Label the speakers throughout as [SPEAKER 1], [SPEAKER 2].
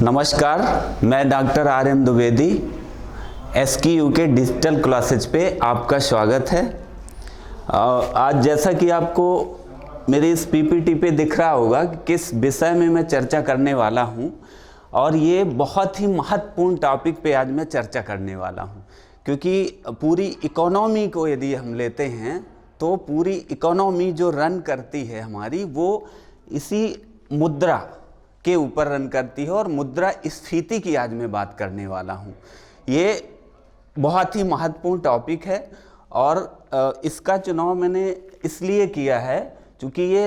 [SPEAKER 1] नमस्कार, मैं doctor RM Dwivedi. SQ के डिजिटल क्लासेज पे आपका स्वागत है। आज जैसा कि आपको मेरी इस PPT पे दिख रहा होगा कि किस विषय में मैं चर्चा करने वाला हूँ, और ये बहुत ही महत्वपूर्ण टॉपिक पे आज मैं चर्चा करने वाला हूँ, क्योंकि पूरी इकोनॉमी को यदि हम लेते हैं तो पूरी इकोनॉमी जो रन करती है हमारी, वो इसी मुद्रा के ऊपर रन करती है, और मुद्रा स्फीति की आज मैं बात करने वाला हूँ। ये बहुत ही महत्वपूर्ण टॉपिक है, और इसका चुनाव मैंने इसलिए किया है क्योंकि ये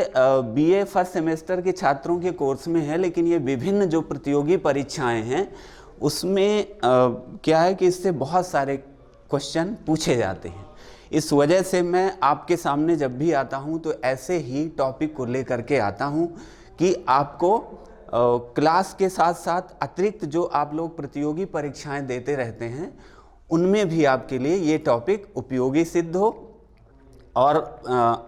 [SPEAKER 1] BA फर्स्ट सेमेस्टर के छात्रों के कोर्स में है, लेकिन ये विभिन्न जो प्रतियोगी परीक्षाएं हैं उसमें क्या है कि इससे बहुत सारे क्वेश्चन पूछे जाते हैं। इस वजह से मैं आपके सामने जब भी आता हूँ तो ऐसे ही टॉपिक को लेकर के आता हूँ कि आपको क्लास के साथ साथ अतिरिक्त जो आप लोग प्रतियोगी परीक्षाएं देते रहते हैं उनमें भी आपके लिए ये टॉपिक उपयोगी सिद्ध हो। और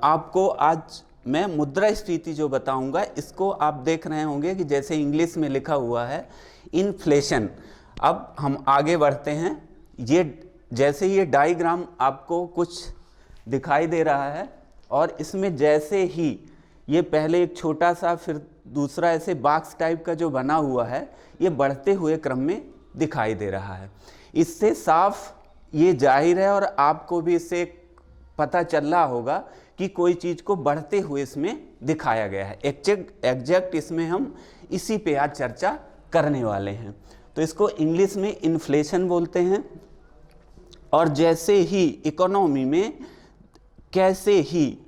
[SPEAKER 1] आपको आज मैं मुद्रास्फीति जो बताऊंगा, इसको आप देख रहे होंगे कि जैसे इंग्लिश में लिखा हुआ है इन्फ्लेशन। अब हम आगे बढ़ते हैं। ये जैसे ये डायग्राम आपको कुछ दिखाई दे रहा है, और इसमें जैसे ही ये पहले एक छोटा सा, फिर दूसरा ऐसे बॉक्स टाइप का जो बना हुआ है, ये बढ़ते हुए क्रम में दिखाई दे रहा है। इससे साफ ये जाहिर है, और आपको भी इससे पता चल रहा होगा कि कोई चीज़ को बढ़ते हुए इसमें दिखाया गया है। एग्जैक्ट इसमें हम इसी पे आज चर्चा करने वाले हैं। तो इसको इंग्लिश में इन्फ्लेशन बोलते हैं। और जैसे ही इकोनॉमी में कैसे ही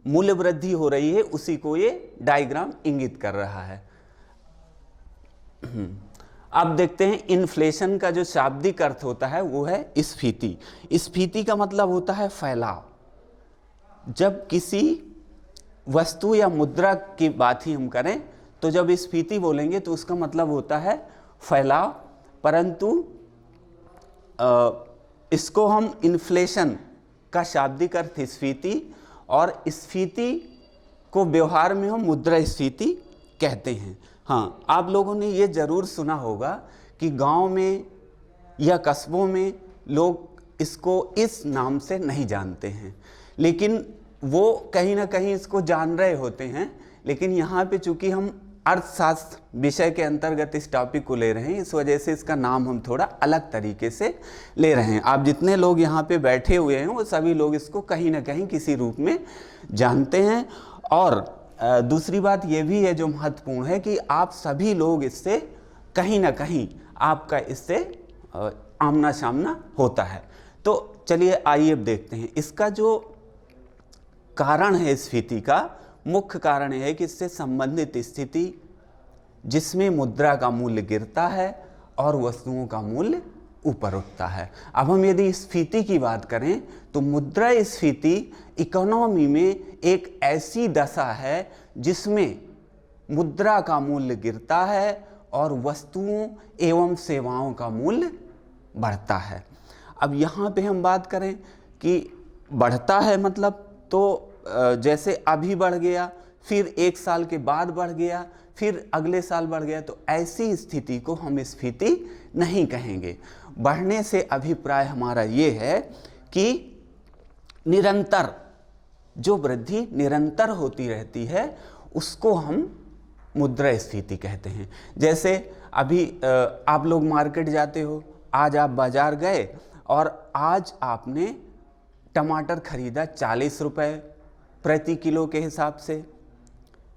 [SPEAKER 1] मूल्य वृद्धि हो रही है, उसी को ये डायग्राम इंगित कर रहा है। अब देखते हैं इन्फ्लेशन का जो शाब्दिक अर्थ होता है वो है स्फीति। स्फीति का मतलब होता है फैलाव। जब किसी वस्तु या मुद्रा की बात ही हम करें तो जब स्फीति बोलेंगे तो उसका मतलब होता है फैलाव, परंतु इसको हम इन्फ्लेशन का शाब्दिक अर्थ स्फीति, और स्फीति को व्यवहार में हम मुद्रास्फीति कहते हैं। हाँ, आप लोगों ने ये ज़रूर सुना होगा कि गांव में या कस्बों में लोग इसको इस नाम से नहीं जानते हैं, लेकिन वो कहीं ना कहीं इसको जान रहे होते हैं। लेकिन यहाँ पे चूँकि हम अर्थशास्त्र विषय के अंतर्गत इस टॉपिक को ले रहे हैं, इस वजह से इसका नाम हम थोड़ा अलग तरीके से ले रहे हैं। आप जितने लोग यहाँ पे बैठे हुए हैं वो सभी लोग इसको कहीं ना कहीं किसी रूप में जानते हैं। और दूसरी बात ये भी है जो महत्वपूर्ण है कि आप सभी लोग इससे कहीं ना कहीं आपका इससे आमना सामना होता है। तो चलिए आइए अब देखते हैं इसका जो कारण है। स्फीति का मुख्य कारण यह है कि इससे संबंधित स्थिति जिसमें मुद्रा का मूल्य गिरता है और वस्तुओं का मूल्य ऊपर उठता है। अब हम यदि स्फीति की बात करें तो मुद्रा स्फीति इकोनॉमी में एक ऐसी दशा है जिसमें मुद्रा का मूल्य गिरता है और वस्तुओं एवं सेवाओं का मूल्य बढ़ता है। अब यहाँ पे हम बात करें कि बढ़ता है मतलब तो जैसे अभी बढ़ गया, फिर एक साल के बाद बढ़ गया, फिर अगले साल बढ़ गया, तो ऐसी स्थिति को हम स्फीति नहीं कहेंगे। बढ़ने से अभिप्राय हमारा ये है कि निरंतर जो वृद्धि निरंतर होती रहती है उसको हम मुद्रास्फीति कहते हैं। जैसे अभी आप लोग मार्केट जाते हो, आज आप बाजार गए और आज आपने टमाटर खरीदा 40 रुपये प्रति किलो के हिसाब से,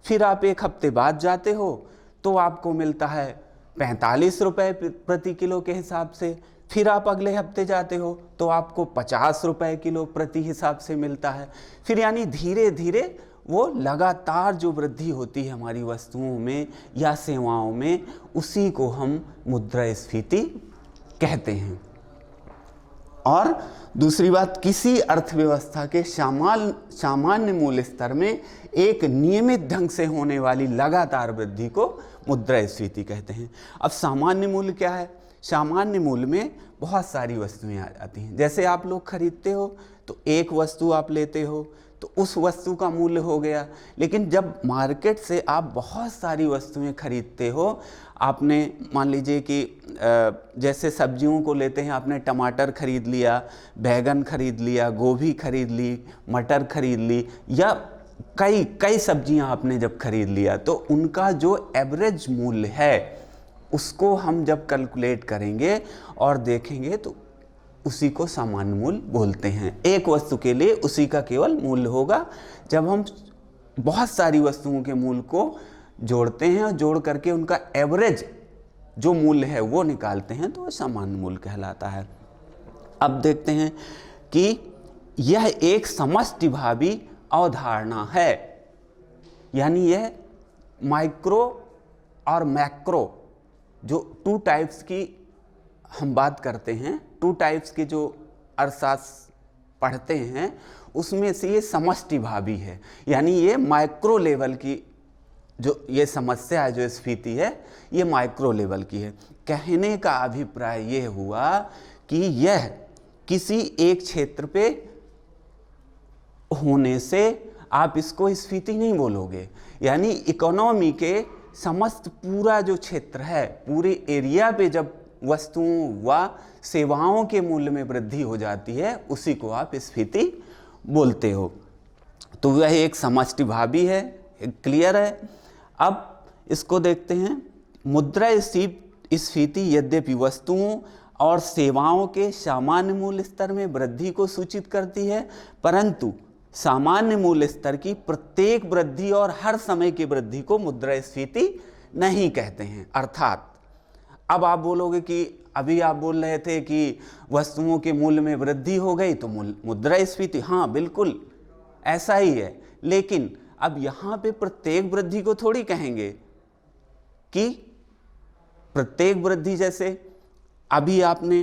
[SPEAKER 1] फिर आप एक हफ्ते बाद जाते हो तो आपको मिलता है 45 रुपये प्रति किलो के हिसाब से, फिर आप अगले हफ्ते जाते हो तो आपको 50 रुपये किलो प्रति हिसाब से मिलता है। फिर यानी धीरे धीरे वो लगातार जो वृद्धि होती है हमारी वस्तुओं में या सेवाओं में, उसी को हम मुद्रास्फीति कहते हैं। और दूसरी बात, किसी अर्थव्यवस्था के सामान्य मूल्य स्तर में एक नियमित ढंग से होने वाली लगातार वृद्धि को मुद्रास्फीति कहते हैं। अब सामान्य मूल्य क्या है? सामान्य मूल्य में बहुत सारी वस्तुएं आ जाती हैं। जैसे आप लोग खरीदते हो तो एक वस्तु आप लेते हो तो उस वस्तु का मूल्य हो गया। लेकिन जब मार्केट से आप बहुत सारी वस्तुएं खरीदते हो, आपने मान लीजिए कि जैसे सब्जियों को लेते हैं, आपने टमाटर खरीद लिया, बैगन खरीद लिया, गोभी खरीद ली, मटर खरीद ली, या कई सब्जियां आपने जब खरीद लिया, तो उनका जो एवरेज मूल्य है उसको हम जब कैलकुलेट करेंगे और देखेंगे तो उसी को सामान्य मूल्य बोलते हैं। एक वस्तु के लिए उसी का केवल मूल्य होगा। जब हम बहुत सारी वस्तुओं के मूल्य को जोड़ते हैं और जोड़ करके उनका एवरेज जो मूल्य है वो निकालते हैं तो सामान्य मूल्य कहलाता है। अब देखते हैं कि यह एक समष्टिभावी अवधारणा है, यानी यह माइक्रो और मैक्रो जो टू टाइप्स की हम बात करते हैं, टू टाइप्स के जो अर्थशास्त्र पढ़ते हैं उसमें से ये समष्टिभावी है, यानी ये माइक्रो लेवल की जो ये समस्या है, जो स्फीति है, ये माइक्रो लेवल की है। कहने का अभिप्राय ये हुआ कि यह किसी एक क्षेत्र पे होने से आप इसको स्फीति नहीं बोलोगे, यानी इकोनॉमी के समस्त पूरा जो क्षेत्र है, पूरे एरिया पे जब वस्तुओं व सेवाओं के मूल्य में वृद्धि हो जाती है उसी को आप स्फीति बोलते हो। तो वह एक समष्टिभावी है, क्लियर है। अब इसको देखते हैं। मुद्रास्फीति यद्यपि वस्तुओं और सेवाओं के सामान्य मूल्य स्तर में वृद्धि को सूचित करती है, परंतु सामान्य मूल्य स्तर की प्रत्येक वृद्धि और हर समय की वृद्धि को मुद्रास्फीति नहीं कहते हैं। अर्थात अब आप बोलोगे कि अभी आप बोल रहे थे कि वस्तुओं के मूल्य में वृद्धि हो गई तो मुद्रास्फीति, हाँ बिल्कुल ऐसा ही है, लेकिन अब यहाँ पे प्रत्येक वृद्धि को थोड़ी कहेंगे कि प्रत्येक वृद्धि, जैसे अभी आपने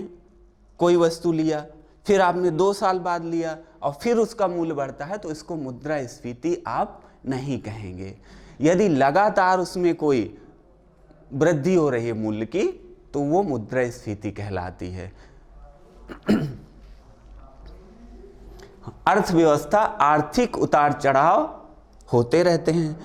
[SPEAKER 1] कोई वस्तु लिया, फिर आपने 2 साल बाद लिया और फिर उसका मूल्य बढ़ता है, तो इसको मुद्रास्फीति आप नहीं कहेंगे। यदि लगातार उसमें कोई वृद्धि हो रही है मूल्य की तो वो मुद्रास्फीति कहलाती है। अर्थव्यवस्था आर्थिक उतार चढ़ाव होते रहते हैं।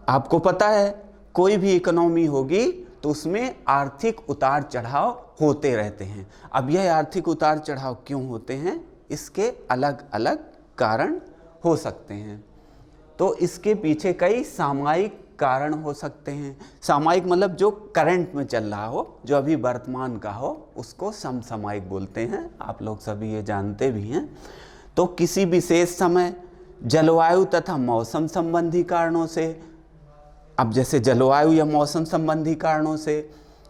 [SPEAKER 1] आपको पता है कोई भी इकोनॉमी होगी तो उसमें आर्थिक उतार चढ़ाव होते रहते हैं। अब यह आर्थिक उतार चढ़ाव क्यों होते हैं, इसके अलग अलग कारण हो सकते हैं। तो इसके पीछे कई सामयिक कारण हो सकते हैं। सामयिक मतलब जो करंट में चल रहा हो, जो अभी वर्तमान का हो, उसको समसामयिक बोलते हैं। आप लोग सभी ये जानते भी हैं। तो किसी विशेष समय जलवायु तथा मौसम संबंधी कारणों से, अब जैसे जलवायु या मौसम संबंधी कारणों से,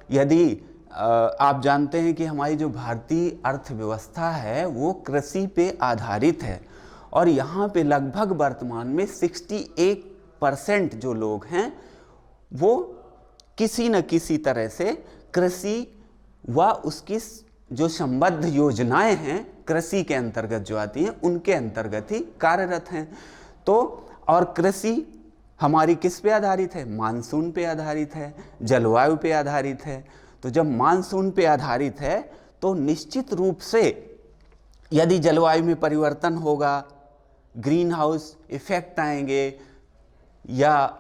[SPEAKER 1] यदि आप जानते हैं कि हमारी जो भारतीय अर्थव्यवस्था है वो कृषि पे आधारित है और यहाँ पे लगभग वर्तमान में 68% जो लोग हैं वो किसी न किसी तरह से कृषि व उसकी जो संबद्ध योजनाएं हैं कृषि के अंतर्गत जो आती हैं उनके अंतर्गत ही कार्यरत हैं। तो और कृषि हमारी किस पे आधारित है, मानसून पे आधारित है, जलवायु पे आधारित है। तो जब मानसून पे आधारित है तो निश्चित रूप से यदि जलवायु में परिवर्तन होगा, ग्रीन हाउस इफेक्ट आएंगे या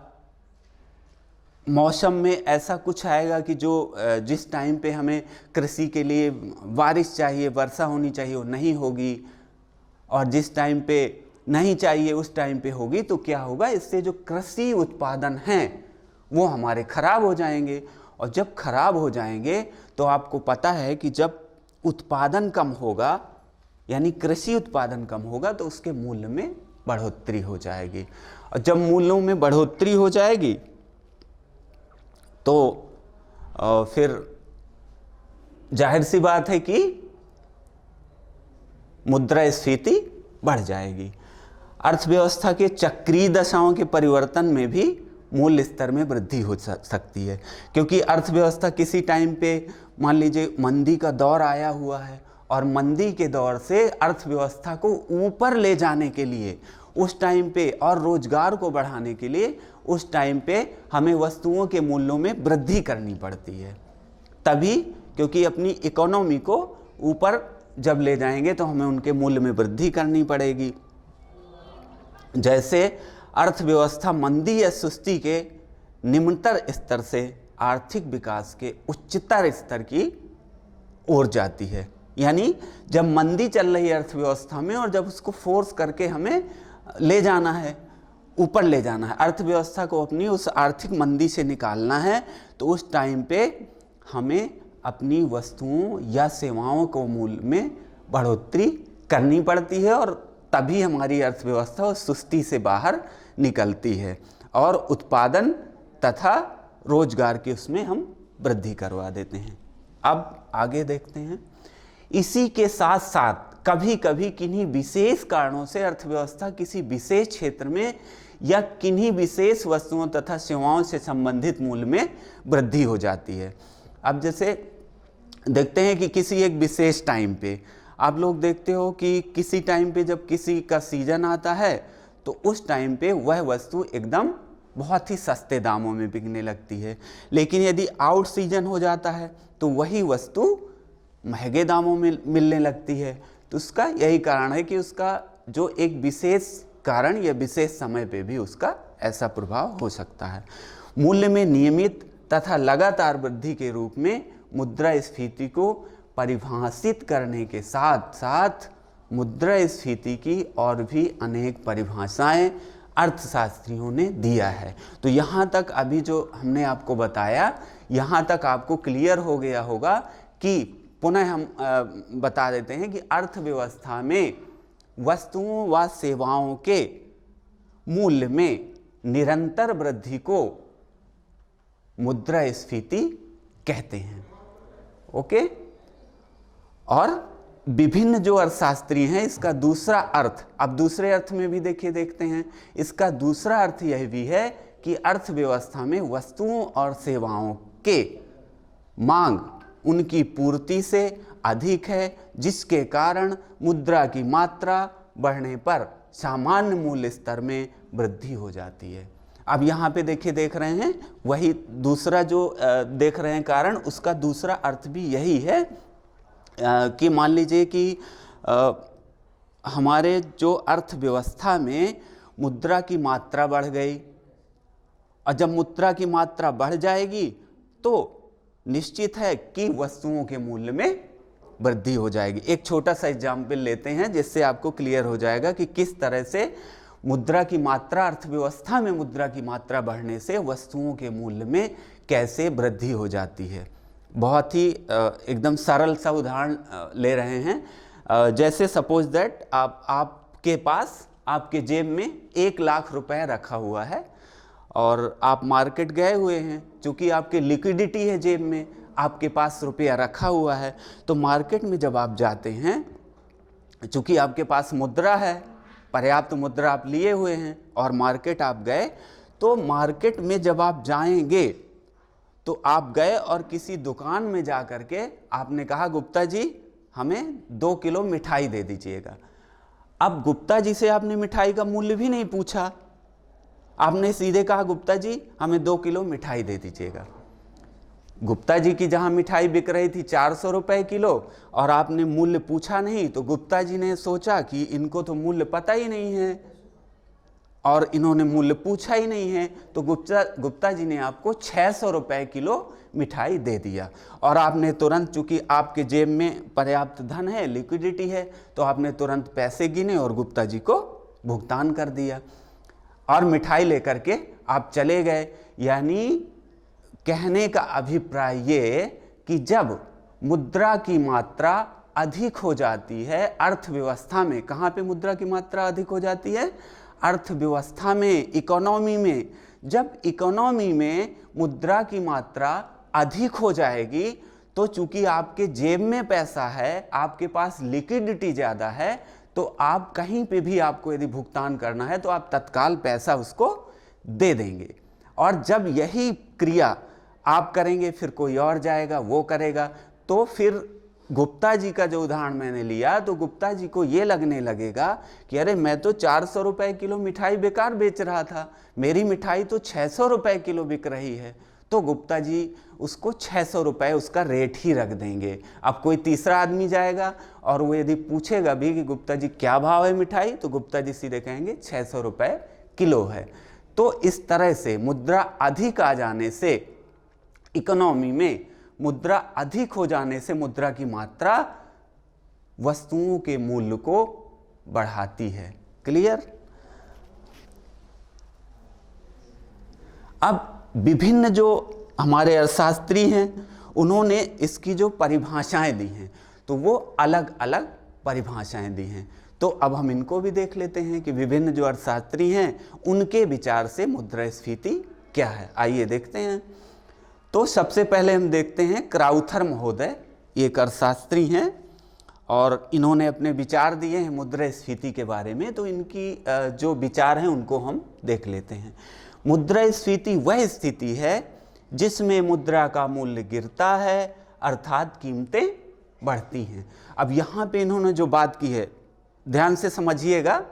[SPEAKER 1] मौसम में ऐसा कुछ आएगा कि जो जिस टाइम पे हमें कृषि के लिए बारिश चाहिए, वर्षा होनी चाहिए, वो नहीं होगी, और जिस टाइम पे नहीं चाहिए उस टाइम पे होगी, तो क्या होगा, इससे जो कृषि उत्पादन हैं वो हमारे खराब हो जाएंगे। और जब खराब हो जाएंगे तो आपको पता है कि जब उत्पादन कम होगा, यानी कृषि उत्पादन कम होगा, तो उसके मूल्य में बढ़ोतरी हो जाएगी। और जब मूल्यों में बढ़ोतरी हो जाएगी तो फिर जाहिर सी बात है कि मुद्रास्फीति बढ़ जाएगी। अर्थव्यवस्था के चक्रीय दशाओं के परिवर्तन में भी मूल्य स्तर में वृद्धि हो सकती है, क्योंकि अर्थव्यवस्था किसी टाइम पे मान लीजिए मंदी का दौर आया हुआ है और मंदी के दौर से अर्थव्यवस्था को ऊपर ले जाने के लिए उस टाइम पे और रोजगार को बढ़ाने के लिए उस टाइम पे हमें वस्तुओं के मूल्यों में वृद्धि करनी पड़ती है। तभी, क्योंकि अपनी इकोनॉमी को ऊपर जब ले जाएंगे तो हमें उनके मूल्य में वृद्धि करनी पड़ेगी। जैसे अर्थव्यवस्था मंदी या सुस्ती के निम्नतर स्तर से आर्थिक विकास के उच्चतर स्तर की ओर जाती है। यानी जब मंदी चल रही है अर्थव्यवस्था में और जब उसको फोर्स करके हमें ले जाना है, ऊपर ले जाना है, अर्थव्यवस्था को अपनी उस आर्थिक मंदी से निकालना है, तो उस टाइम पे हमें अपनी वस्तुओं या सेवाओं को मूल्य में बढ़ोतरी करनी पड़ती है और तभी हमारी अर्थव्यवस्था उस सुस्ती से बाहर निकलती है और उत्पादन तथा रोजगार की उसमें हम वृद्धि करवा देते हैं। अब आगे देखते हैं। इसी के साथ साथ कभी कभी किन्हीं विशेष कारणों से अर्थव्यवस्था किसी विशेष क्षेत्र में या किन्हीं विशेष वस्तुओं तथा सेवाओं से संबंधित मूल्य में वृद्धि हो जाती है। अब जैसे देखते हैं कि किसी एक विशेष टाइम पे आप लोग देखते हो कि किसी टाइम पे जब किसी का सीजन आता है तो उस टाइम पे वह वस्तु एकदम बहुत ही सस्ते दामों में बिकने लगती है, लेकिन यदि आउट सीजन हो जाता है तो वही वस्तु महंगे दामों में मिलने लगती है। तो उसका यही कारण है कि उसका जो एक विशेष कारण या विशेष समय पे भी उसका ऐसा प्रभाव हो सकता है। मूल्य में नियमित तथा लगातार वृद्धि के रूप में मुद्रास्फीति को परिभाषित करने के साथ साथ मुद्रास्फीति की और भी अनेक परिभाषाएं अर्थशास्त्रियों ने दिया है। तो यहाँ तक अभी जो हमने आपको बताया, यहाँ तक आपको क्लियर हो गया होगा कि पुनः हम बता देते हैं कि अर्थव्यवस्था में वस्तुओं व सेवाओं के मूल्य में निरंतर वृद्धि को मुद्रास्फीति कहते हैं। ओके, और विभिन्न जो अर्थशास्त्री हैं इसका दूसरा अर्थ, अब दूसरे अर्थ में भी देखते हैं। इसका दूसरा अर्थ यह भी है कि अर्थव्यवस्था में वस्तुओं और सेवाओं के मांग उनकी पूर्ति से अधिक है, जिसके कारण मुद्रा की मात्रा बढ़ने पर सामान्य मूल्य स्तर में वृद्धि हो जाती है। अब यहाँ पे देख रहे हैं वही दूसरा जो देख रहे हैं कारण, उसका दूसरा अर्थ भी यही है कि मान लीजिए कि हमारे जो अर्थव्यवस्था में मुद्रा की मात्रा बढ़ गई और जब मुद्रा की मात्रा बढ़ जाएगी तो निश्चित है कि वस्तुओं के मूल्य में वृद्धि हो जाएगी। एक छोटा सा एग्जाम्पल लेते हैं जिससे आपको क्लियर हो जाएगा कि किस तरह से मुद्रा की मात्रा, अर्थव्यवस्था में मुद्रा की मात्रा बढ़ने से वस्तुओं के मूल्य में कैसे वृद्धि हो जाती है। बहुत ही एकदम सरल सा उदाहरण ले रहे हैं। जैसे सपोज दैट आपके पास आपके जेब में 1 लाख रुपए रखा हुआ है और आप मार्केट गए हुए हैं। चूँकि आपके लिक्विडिटी है, जेब में आपके पास रुपया रखा हुआ है, तो मार्केट में जब आप जाते हैं, चूँकि आपके पास मुद्रा है, पर्याप्त मुद्रा आप लिए हुए हैं और मार्केट आप गए, तो मार्केट में जब आप जाएंगे तो आप गए और किसी दुकान में जा कर के आपने कहा गुप्ता जी हमें 2 किलो मिठाई दे दीजिएगा। अब गुप्ता जी से आपने मिठाई का मूल्य भी नहीं पूछा, आपने सीधे कहा गुप्ता जी हमें 2 किलो मिठाई दे दीजिएगा। गुप्ता जी की जहां मिठाई बिक रही थी 400 रुपए किलो और आपने मूल्य पूछा नहीं, तो गुप्ता जी ने सोचा कि इनको तो मूल्य पता ही नहीं है और इन्होंने मूल्य पूछा ही नहीं है, तो गुप्ता जी ने आपको 600 रुपए किलो मिठाई दे दिया और आपने तुरंत, चूंकि आपके जेब में पर्याप्त धन है, लिक्विडिटी है, तो आपने तुरंत पैसे गिने और गुप्ता जी को भुगतान कर दिया और मिठाई लेकर के आप चले गए। यानी कहने का अभिप्राय ये कि जब मुद्रा की मात्रा अधिक हो जाती है अर्थव्यवस्था में, कहाँ पे मुद्रा की मात्रा अधिक हो जाती है? अर्थव्यवस्था में, इकोनॉमी में। जब इकोनॉमी में मुद्रा की मात्रा अधिक हो जाएगी तो चूंकि आपके जेब में पैसा है, आपके पास लिक्विडिटी ज़्यादा है, तो आप कहीं पे भी आपको यदि भुगतान करना है तो आप तत्काल पैसा उसको दे देंगे। और जब यही क्रिया आप करेंगे फिर कोई और जाएगा, वो करेगा। तो फिर गुप्ता जी का जो उदाहरण मैंने लिया, तो गुप्ता जी को ये लगने लगेगा कि अरे मैं तो 400 रुपए किलो मिठाई बेकार बेच रहा था, मेरी मिठाई तो 600 रुपए किलो बिक रही है। तो गुप्ता जी उसको 600 रुपये उसका रेट ही रख देंगे। अब कोई तीसरा आदमी जाएगा और वो यदि पूछेगा भी कि गुप्ता जी क्या भाव है मिठाई, तो गुप्ता जी सीधे कहेंगे 600 रुपये किलो है। तो इस तरह से मुद्रा अधिक आ जाने से, इकोनॉमी में मुद्रा अधिक हो जाने से मुद्रा की मात्रा वस्तुओं के मूल्य को बढ़ाती है। क्लियर? अब विभिन्न जो हमारे अर्थशास्त्री हैं उन्होंने इसकी जो परिभाषाएं दी हैं, तो वो अलग अलग परिभाषाएं दी हैं। तो अब हम इनको भी देख लेते हैं कि विभिन्न जो अर्थशास्त्री हैं उनके विचार से मुद्रास्फीति क्या है। आइए देखते हैं। तो सबसे पहले हम देखते हैं क्राउथर महोदय, ये एक अर्थशास्त्री हैं और इन्होंने अपने विचार दिए हैं मुद्रास्फीति के बारे में। तो इनकी जो विचार हैं उनको हम देख लेते हैं। मुद्रास्फीति वह स्थिति है जिसमें मुद्रा का मूल्य गिरता है अर्थात कीमतें बढ़ती हैं। अब यहाँ पे इन्होंने जो बात की है ध्यान से समझिएगा,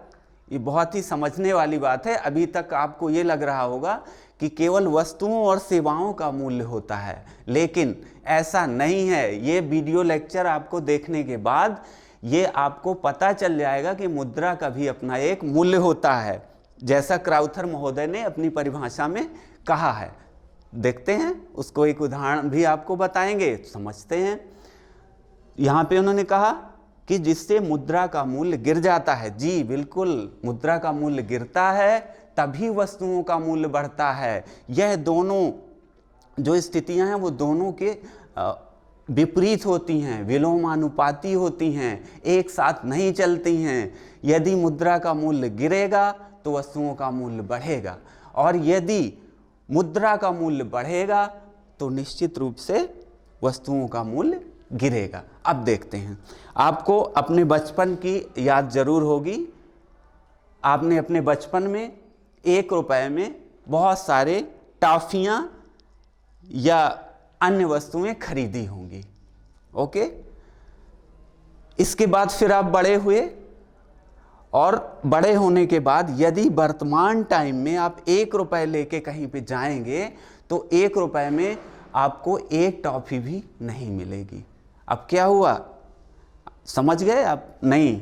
[SPEAKER 1] ये बहुत ही समझने वाली बात है। अभी तक आपको ये लग रहा होगा कि केवल वस्तुओं और सेवाओं का मूल्य होता है, लेकिन ऐसा नहीं है। ये वीडियो लेक्चर आपको देखने के बाद ये आपको पता चल जाएगा कि मुद्रा का भी अपना एक मूल्य होता है, जैसा क्राउथर महोदय ने अपनी परिभाषा में कहा है। देखते हैं, उसको एक उदाहरण भी आपको बताएंगे, समझते हैं। यहाँ पे उन्होंने कहा कि जिससे मुद्रा का मूल्य गिर जाता है। जी बिल्कुल, मुद्रा का मूल्य गिरता है तभी वस्तुओं का मूल्य बढ़ता है। यह दोनों जो स्थितियां हैं वो दोनों के विपरीत होती हैं, विलोमानुपाती होती हैं, एक साथ नहीं चलती हैं। यदि मुद्रा का मूल्य गिरेगा तो वस्तुओं का मूल्य बढ़ेगा, और यदि मुद्रा का मूल्य बढ़ेगा तो निश्चित रूप से वस्तुओं का मूल्य गिरेगा। अब देखते हैं, आपको अपने बचपन की याद जरूर होगी। आपने अपने बचपन में 1 रुपए में बहुत सारे टॉफियां या अन्य वस्तुएं खरीदी होंगी। ओके, इसके बाद फिर आप बड़े हुए, और बड़े होने के बाद यदि वर्तमान टाइम में आप 1 रुपए लेके कहीं पे जाएंगे तो 1 रुपए में आपको एक टॉफी भी नहीं मिलेगी। अब क्या हुआ, समझ गए आप? नहीं?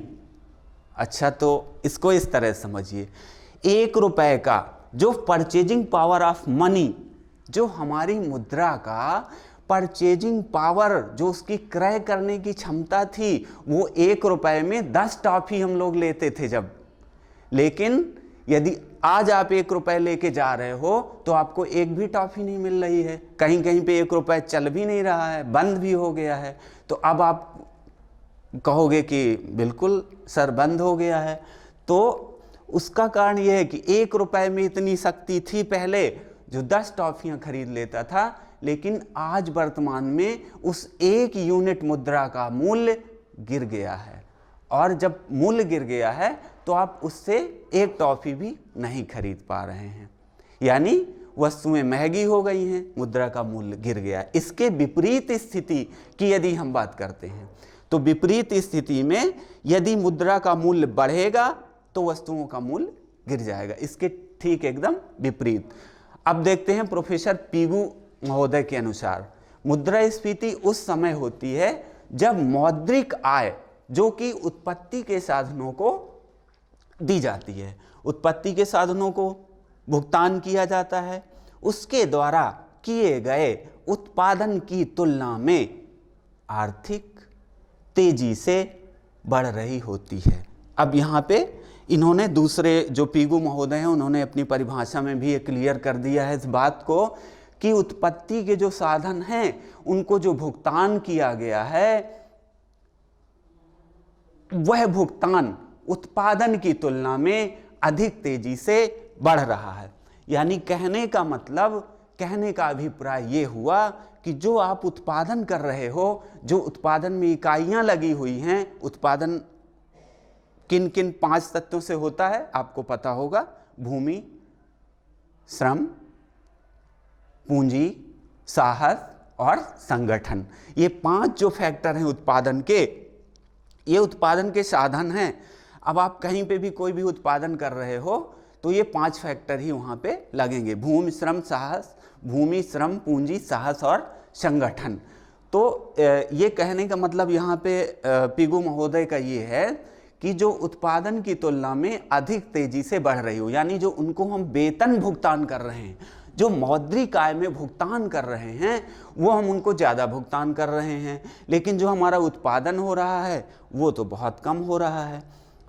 [SPEAKER 1] अच्छा, तो इसको इस तरह समझिए। 1 रुपए का जो परचेजिंग पावर ऑफ मनी, जो हमारी मुद्रा का परचेजिंग पावर, जो उसकी क्रय करने की क्षमता थी, वो 1 रुपए में 10 टॉफी हम लोग लेते थे जब। लेकिन यदि आज आप 1 रुपए लेके जा रहे हो तो आपको एक भी टॉफी नहीं मिल रही है। कहीं कहीं पे 1 रुपए चल भी नहीं रहा है, बंद भी हो गया है। तो अब आप कहोगे कि बिल्कुल सर बंद हो गया है, तो उसका कारण यह है कि 1 रुपए में इतनी शक्ति थी पहले, जो 10 टॉफियां खरीद लेता था। लेकिन आज वर्तमान में उस 1 यूनिट मुद्रा का मूल्य गिर गया है, और जब मूल्य गिर गया है तो आप उससे 1 टॉफी भी नहीं खरीद पा रहे हैं। यानी वस्तुएं महंगी हो गई हैं, मुद्रा का मूल्य गिर गया। इसके विपरीत स्थिति की यदि हम बात करते हैं तो विपरीत स्थिति में यदि मुद्रा का मूल्य बढ़ेगा तो वस्तुओं का मूल्य गिर जाएगा। इसके ठीक एकदम विपरीत। अब देखते हैं प्रोफेसर पीगू महोदय के अनुसार मुद्रास्फीति उस समय होती है जब मौद्रिक आय, जो कि उत्पत्ति के साधनों को दी जाती है, उत्पत्ति के साधनों को भुगतान किया जाता है, उसके द्वारा किए गए उत्पादन की तुलना में आर्थिक तेजी से बढ़ रही होती है। अब यहाँ पे इन्होंने दूसरे जो पीगू महोदय हैं उन्होंने अपनी परिभाषा में भी ये क्लियर कर दिया है इस बात को कि उत्पत्ति के जो साधन हैं उनको जो भुगतान किया गया है वह भुगतान उत्पादन की तुलना में अधिक तेजी से बढ़ रहा है। यानी कहने का मतलब, कहने का अभिप्राय ये हुआ कि जो आप उत्पादन कर रहे हो, जो उत्पादन में इकाइयां लगी हुई हैं, उत्पादन किन किन 5 तत्वों से होता है आपको पता होगा, भूमि, श्रम, पूंजी, साहस और संगठन। ये 5 जो फैक्टर हैं उत्पादन के, ये उत्पादन के साधन हैं। अब आप कहीं पे भी कोई भी उत्पादन कर रहे हो तो ये 5 फैक्टर ही वहाँ पे लगेंगे, भूमि, श्रम, साहस, भूमि, श्रम, पूंजी, साहस और संगठन। तो ये कहने का मतलब यहाँ पे पिगु महोदय का ये है कि जो उत्पादन की तुलना में अधिक तेजी से बढ़ रही हो, यानी जो उनको हम वेतन भुगतान कर रहे हैं, जो मौद्रिक आय में भुगतान कर रहे हैं, वो हम उनको ज़्यादा भुगतान कर रहे हैं, लेकिन जो हमारा उत्पादन हो रहा है वो तो बहुत कम हो रहा है।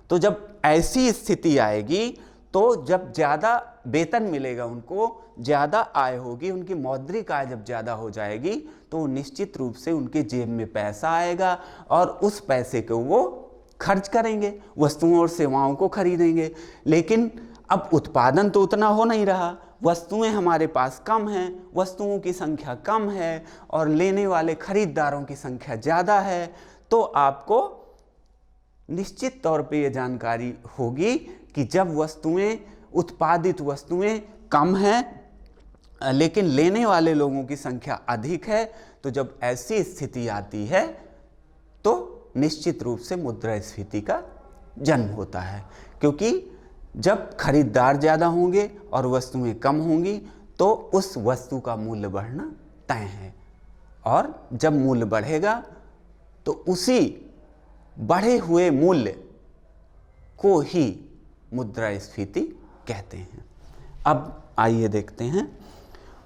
[SPEAKER 1] तो जब ऐसी स्थिति आएगी, तो जब ज़्यादा वेतन मिलेगा, उनको ज़्यादा आय होगी, उनकी मौद्रिक आय जब ज़्यादा हो जाएगी, तो निश्चित रूप से उनके जेब में पैसा आएगा और उस पैसे को वो खर्च करेंगे, वस्तुओं और सेवाओं को खरीदेंगे। लेकिन अब उत्पादन तो उतना हो नहीं रहा, वस्तुएं हमारे पास कम हैं, वस्तुओं की संख्या कम है और लेने वाले खरीदारों की संख्या ज़्यादा है। तो आपको निश्चित तौर पे ये जानकारी होगी कि जब वस्तुएं, उत्पादित वस्तुएं कम हैं लेकिन लेने वाले लोगों की संख्या अधिक है, तो जब ऐसी स्थिति आती है तो निश्चित रूप से मुद्रास्फीति का जन्म होता है। क्योंकि जब खरीदार ज़्यादा होंगे और वस्तुएं कम होंगी तो उस वस्तु का मूल्य बढ़ना तय है, और जब मूल्य बढ़ेगा तो उसी बढ़े हुए मूल्य को ही मुद्रास्फीति कहते हैं। अब आइए देखते हैं,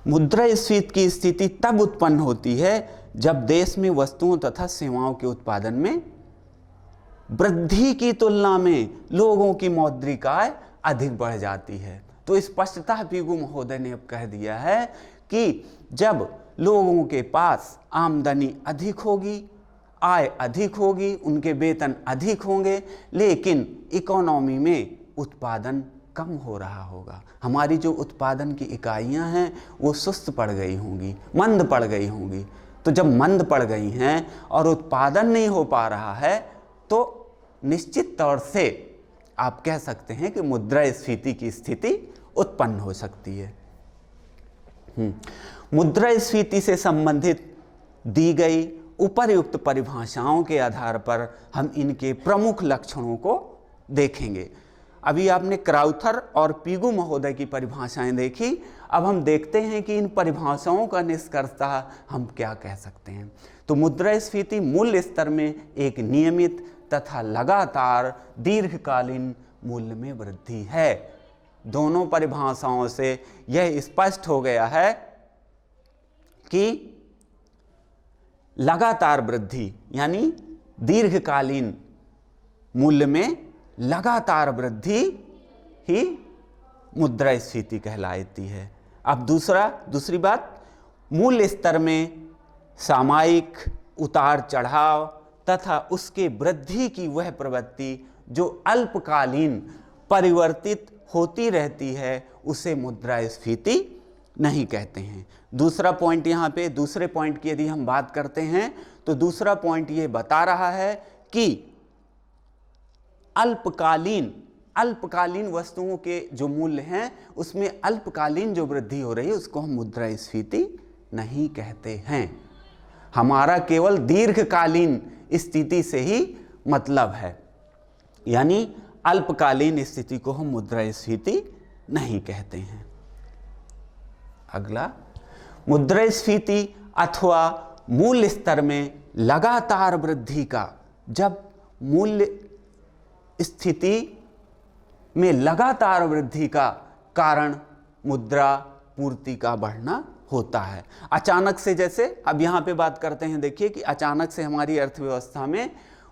[SPEAKER 1] मुद्रास्फीति की स्थिति तब उत्पन्न होती है जब देश में वस्तुओं तथा सेवाओं के उत्पादन में वृद्धि की तुलना में लोगों की मौद्रिक आय अधिक बढ़ जाती है। तो स्पष्टतः पिगु महोदय ने अब कह दिया है कि जब लोगों के पास आमदनी अधिक होगी, आय अधिक होगी, उनके वेतन अधिक होंगे, लेकिन इकोनॉमी में उत्पादन कम हो रहा होगा, हमारी जो उत्पादन की इकाइयां हैं वो सुस्त पड़ गई होंगी, मंद पड़ गई होंगी। तो जब मंद पड़ गई हैं और उत्पादन नहीं हो पा रहा है, तो निश्चित तौर से आप कह सकते हैं कि मुद्रास्फीति की स्थिति उत्पन्न हो सकती है। मुद्रास्फीति से संबंधित दी गई उपर्युक्त परिभाषाओं के आधार पर हम इनके प्रमुख लक्षणों को देखेंगे। अभी आपने क्राउथर और पिगु महोदय की परिभाषाएं देखी, अब हम देखते हैं कि इन परिभाषाओं का निष्कर्षतः हम क्या कह सकते हैं। तो मुद्रास्फीति मूल्य स्तर में एक नियमित तथा लगातार दीर्घकालीन मूल्य में वृद्धि है। दोनों परिभाषाओं से यह स्पष्ट हो गया है कि लगातार वृद्धि यानी दीर्घकालीन मूल्य में लगातार वृद्धि ही मुद्रास्फीति कहलाती है। अब दूसरी बात, मूल्य स्तर में सामयिक उतार चढ़ाव तथा उसके वृद्धि की वह प्रवृत्ति जो अल्पकालीन परिवर्तित होती रहती है, उसे मुद्रास्फीति नहीं कहते हैं। दूसरा पॉइंट यहाँ पे, दूसरे पॉइंट की यदि हम बात करते हैं तो दूसरा पॉइंट ये बता रहा है कि अल्पकालीन वस्तुओं के जो मूल्य हैं उसमें अल्पकालीन जो वृद्धि हो रही है उसको हम मुद्रास्फीति नहीं कहते हैं। हमारा केवल दीर्घकालीन स्थिति से ही मतलब है, यानी अल्पकालीन स्थिति को हम मुद्रास्फीति नहीं कहते हैं। अगला, मुद्रास्फीति अथवा मूल्य स्तर में लगातार वृद्धि का, जब मूल्य स्थिति में लगातार वृद्धि का कारण मुद्रा पूर्ति का बढ़ना होता है। अचानक से, जैसे अब यहाँ पे बात करते हैं, देखिए कि अचानक से हमारी अर्थव्यवस्था में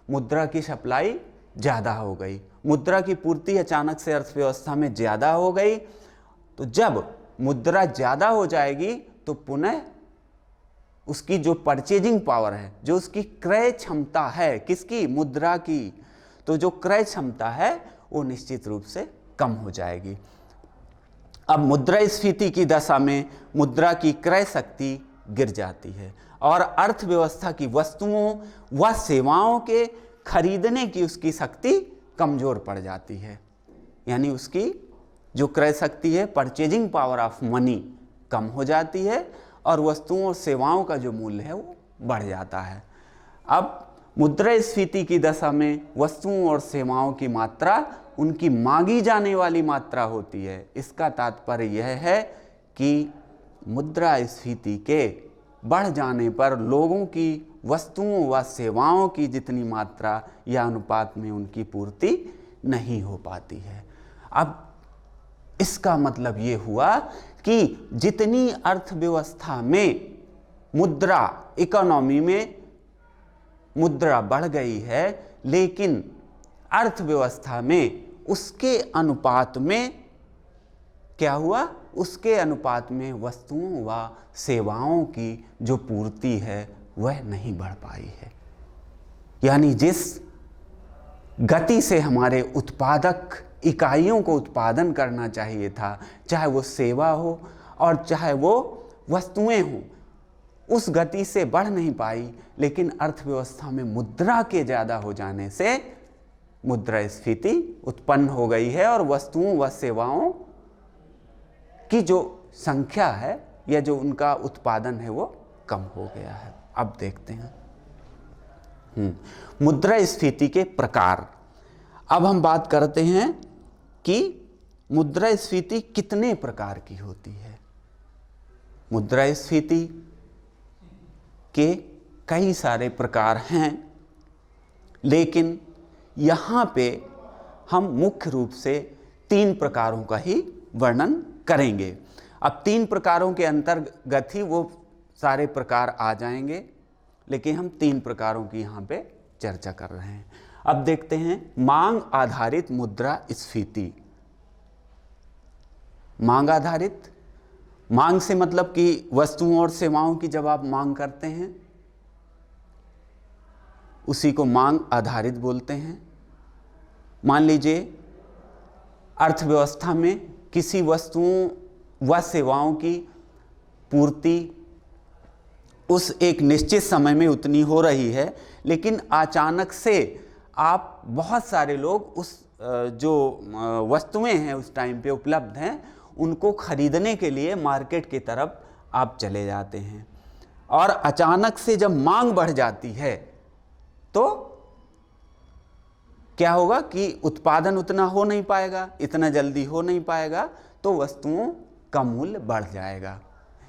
[SPEAKER 1] मुद्रा की सप्लाई ज़्यादा हो गई, मुद्रा की पूर्ति अचानक से अर्थव्यवस्था में ज़्यादा हो गई। तो जब मुद्रा ज़्यादा हो जाएगी तो पुनः उसकी जो परचेजिंग पावर है, जो उसकी क्रय क्षमता है, किसकी, मुद्रा की, तो जो क्रय क्षमता है वो निश्चित रूप से कम हो जाएगी। अब मुद्रास्फीति की दशा में मुद्रा की क्रय शक्ति गिर जाती है और अर्थव्यवस्था की वस्तुओं व सेवाओं के खरीदने की उसकी शक्ति कमजोर पड़ जाती है, यानी उसकी जो क्रय शक्ति है, परचेजिंग पावर ऑफ मनी कम हो जाती है और वस्तुओं और सेवाओं का जो मूल्य है वो बढ़ जाता है। अब मुद्रास्फीति की दशा में वस्तुओं और सेवाओं की मात्रा उनकी मांगी जाने वाली मात्रा होती है। इसका तात्पर्य यह है कि मुद्रास्फीति के बढ़ जाने पर लोगों की वस्तुओं व सेवाओं की जितनी मात्रा या अनुपात में उनकी पूर्ति नहीं हो पाती है। अब इसका मतलब ये हुआ कि जितनी अर्थव्यवस्था में मुद्रा, इकोनॉमी में मुद्रा बढ़ गई है, लेकिन अर्थव्यवस्था में उसके अनुपात में क्या हुआ, उसके अनुपात में वस्तुओं व सेवाओं की जो पूर्ति है वह नहीं बढ़ पाई है। यानी जिस गति से हमारे उत्पादक इकाइयों को उत्पादन करना चाहिए था, चाहे वो सेवा हो और चाहे वो वस्तुएं हों, उस गति से बढ़ नहीं पाई। लेकिन अर्थव्यवस्था में मुद्रा के ज़्यादा हो जाने से मुद्रास्फीति उत्पन्न हो गई है और वस्तुओं व सेवाओं की जो संख्या है या जो उनका उत्पादन है वो कम हो गया है। अब देखते हैं मुद्रास्फीति के प्रकार। अब हम बात करते हैं कि मुद्रास्फीति कितने प्रकार की होती है। मुद्रास्फीति के कई सारे प्रकार हैं, लेकिन यहाँ पे हम मुख्य रूप से 3 प्रकारों का ही वर्णन करेंगे। अब 3 प्रकारों के अंतर्गत ही वो सारे प्रकार आ जाएंगे, लेकिन हम 3 प्रकारों की यहाँ पे चर्चा कर रहे हैं। अब देखते हैं मांग आधारित मुद्रास्फीति। मांग आधारित, मांग से मतलब कि वस्तुओं और सेवाओं की जब आप मांग करते हैं उसी को मांग आधारित बोलते हैं। मान लीजिए अर्थव्यवस्था में किसी वस्तुओं व सेवाओं की पूर्ति उस एक निश्चित समय में उतनी हो रही है, लेकिन अचानक से आप बहुत सारे लोग उस जो वस्तुएं हैं उस टाइम पे उपलब्ध हैं उनको खरीदने के लिए मार्केट की तरफ आप चले जाते हैं, और अचानक से जब मांग बढ़ जाती है तो क्या होगा कि उत्पादन उतना हो नहीं पाएगा, इतना जल्दी हो नहीं पाएगा, तो वस्तुओं का मूल्य बढ़ जाएगा।